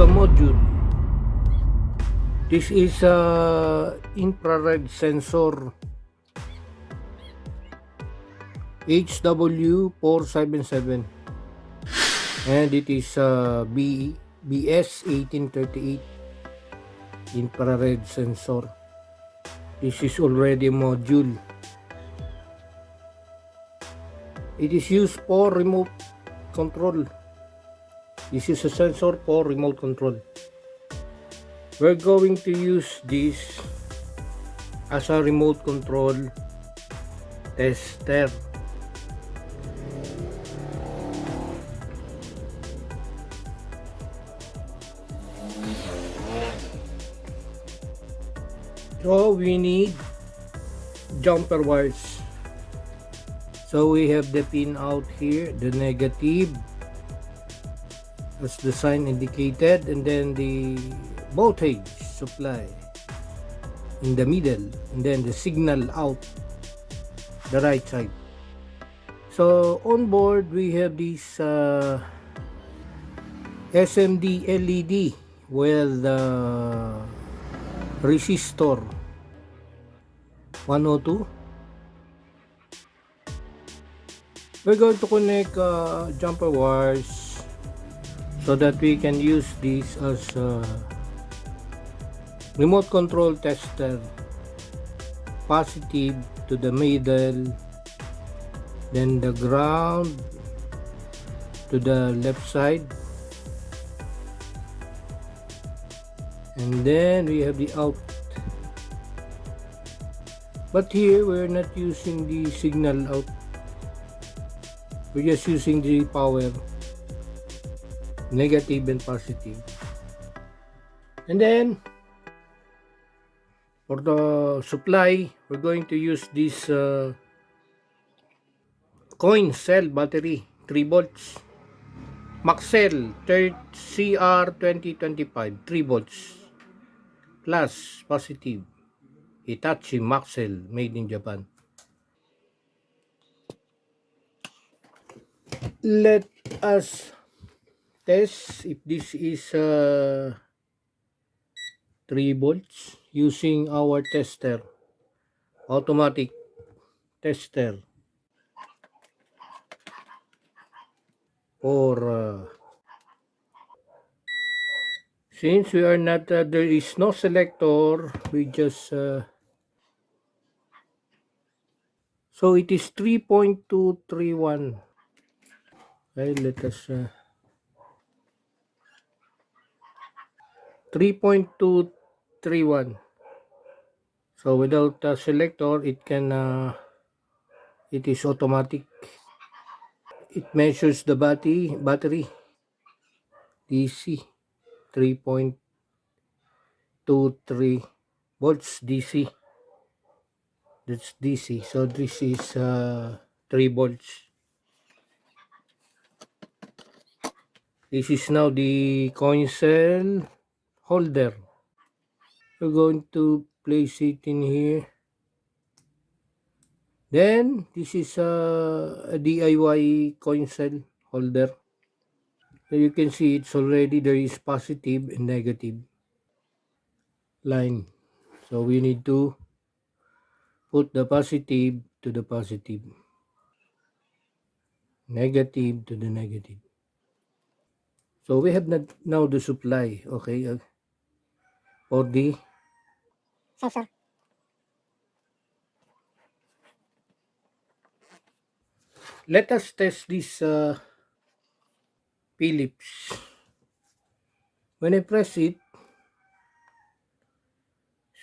module. This is a infrared sensor HW477 and it is BS1838 infrared sensor. This is already a module. It is used for remote control. This is a sensor for remote control. We're going to use this as a remote control tester. So we need jumper wires. So we have the pin out here, the negative as the sign indicated, and then the voltage supply in the middle, and then the signal out the right side. So on board we have this SMD LED with the resistor 102. We're going to connect jumper wires so that we can use this as a remote control tester. Positive to the middle, then the ground to the left side, and then we have the out. But here we're not using the signal out, we're just using the power, negative and positive. And then for the supply, we're going to use this coin cell battery, 3 volts, Maxell CR2025, 3 volts, plus positive, Hitachi Maxell, made in Japan. Let us test if this is 3 volts using our tester, automatic tester, or since we are not there is no selector, we just so it is 3.231. Okay, let us 3.231. So without a selector, it can it is automatic. It measures the battery DC 3.23 volts DC. That's DC. So this is 3 volts. This is now the coin cell holder. We're going to place it in here. Then this is a DIY coin cell holder. So you can see it's already there is positive and negative line. So we need to put the positive to the positive, negative to the negative. So we have now the supply, okay, for the sensor. Let us test this Philips. When I press it,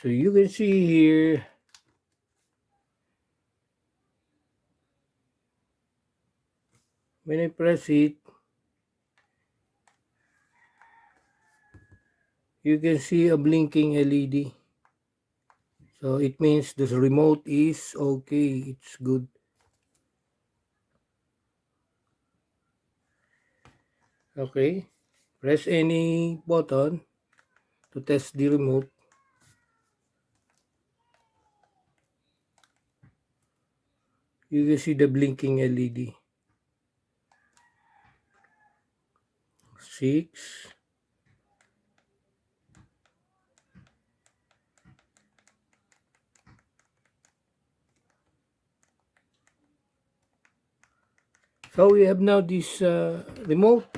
so you can see here when I press it, you can see a blinking LED. So it means the remote is okay, it's good. Okay, press any button to test the remote. You can see the blinking LED. 6, So we have now this remote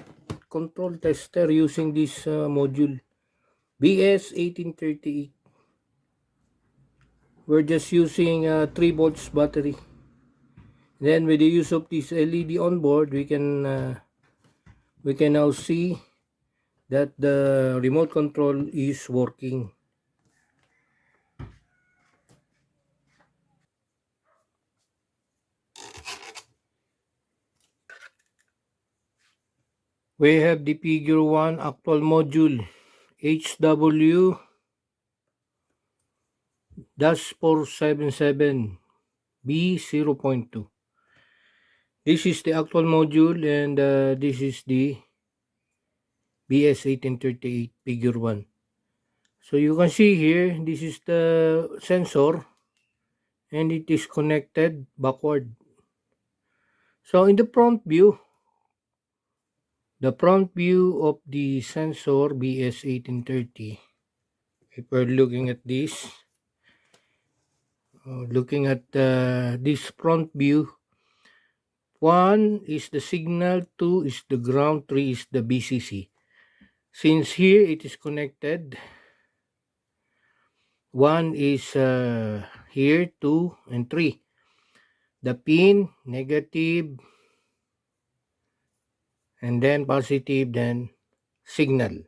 control tester using this module BS1838. We're just using a 3 volts battery. Then with the use of this LED on board, we can now see that the remote control is working. We have the figure 1 actual module HW-477B0.2. This is the actual module, and this is the BS1838 figure 1. So you can see here, this is the sensor and it is connected backward. So in the front view of the sensor BS1830, if we're looking at this, this front view, 1 is the signal, 2 is the ground, 3 is the VCC. Since here it is connected, 1 is here, 2 and 3. The pin, negative, and then positive, then signal.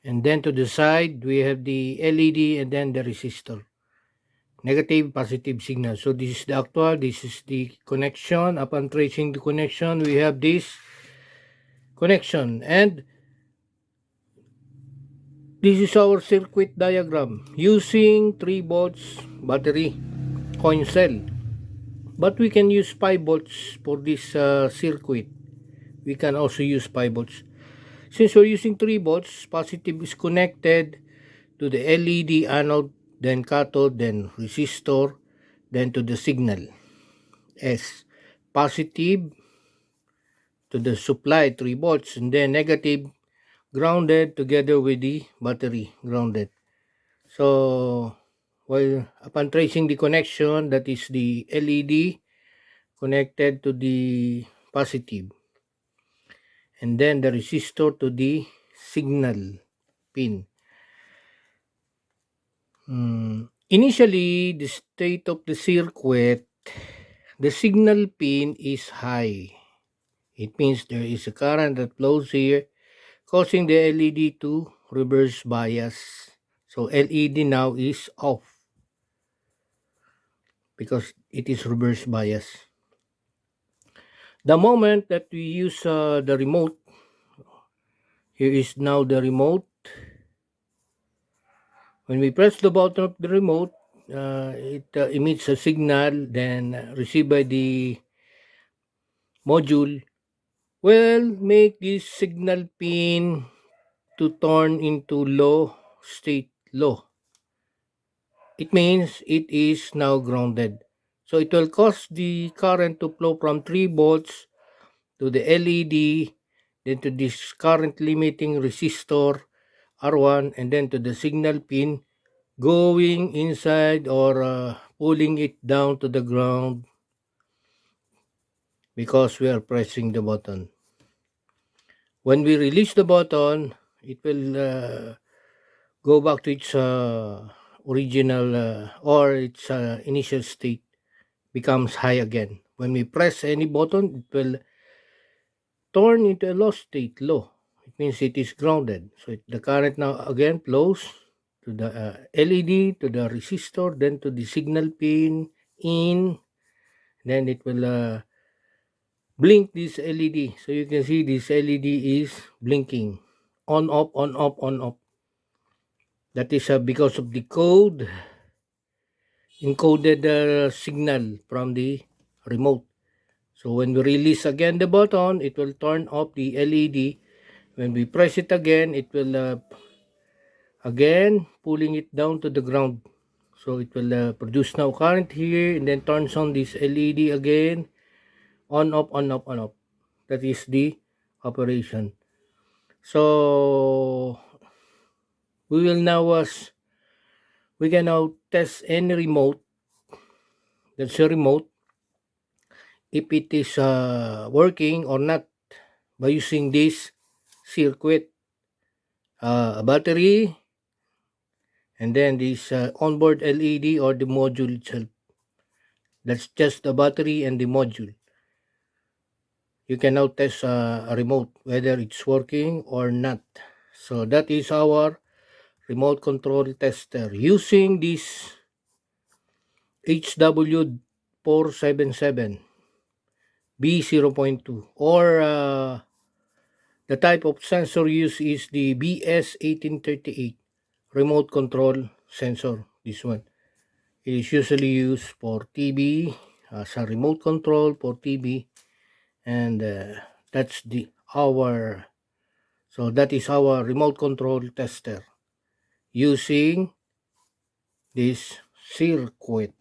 And then to the side, we have the LED and then the resistor. Negative, positive signal. So this is the actual, this is the connection. Upon tracing the connection, we have this connection. And this is our circuit diagram using 3 volts battery coin cell. But we can use 5 volts for this circuit. We can also use 5 volts. Since we're using 3 volts, positive is connected to the LED anode, then cathode, then resistor, then to the signal S. Positive to the supply 3 volts, and then negative grounded together with the battery grounded. So while upon tracing the connection, that is the LED connected to the positive, and then the resistor to the signal pin. Initially, the state of the circuit, the signal pin is high. It means there is a current that flows here, causing the LED to reverse bias. So LED now is off because it is reverse bias. The moment that we use the remote, here is now the remote. When we press the button of the remote, it emits a signal, then received by the module will make this signal pin to turn into low state low. It means it is now grounded. So it will cause the current to flow from 3 volts to the LED, then to this current limiting resistor R1, and then to the signal pin, going inside or pulling it down to the ground because we are pressing the button. When we release the button, it will go back to its original or its initial state, becomes high again. When we press any button, it will turn into a low state, low. It means it is grounded. So the current now again flows to the LED, to the resistor, then to the signal pin in, then it will blink this LED. So you can see this LED is blinking, on off, on off, on off. That is because of the code encoded signal from the remote. So when we release again the button, it will turn off the LED. When we press it again, it will again pulling it down to the ground. So it will produce now current here, and then turns on this LED again, on off, on off, on off. That is the operation. So we will now we can now test any remote. That's a remote. if it is working or not by using this circuit, a battery, and then this onboard LED or the module itself. That's just the battery and the module. You can now test a remote whether it's working or not. So that is our remote control tester using this HW477 B0.2, or the type of sensor used is the BS1838 remote control sensor. This one, it is usually used for TV as a remote control for TV, and that is our remote control tester using this circuit.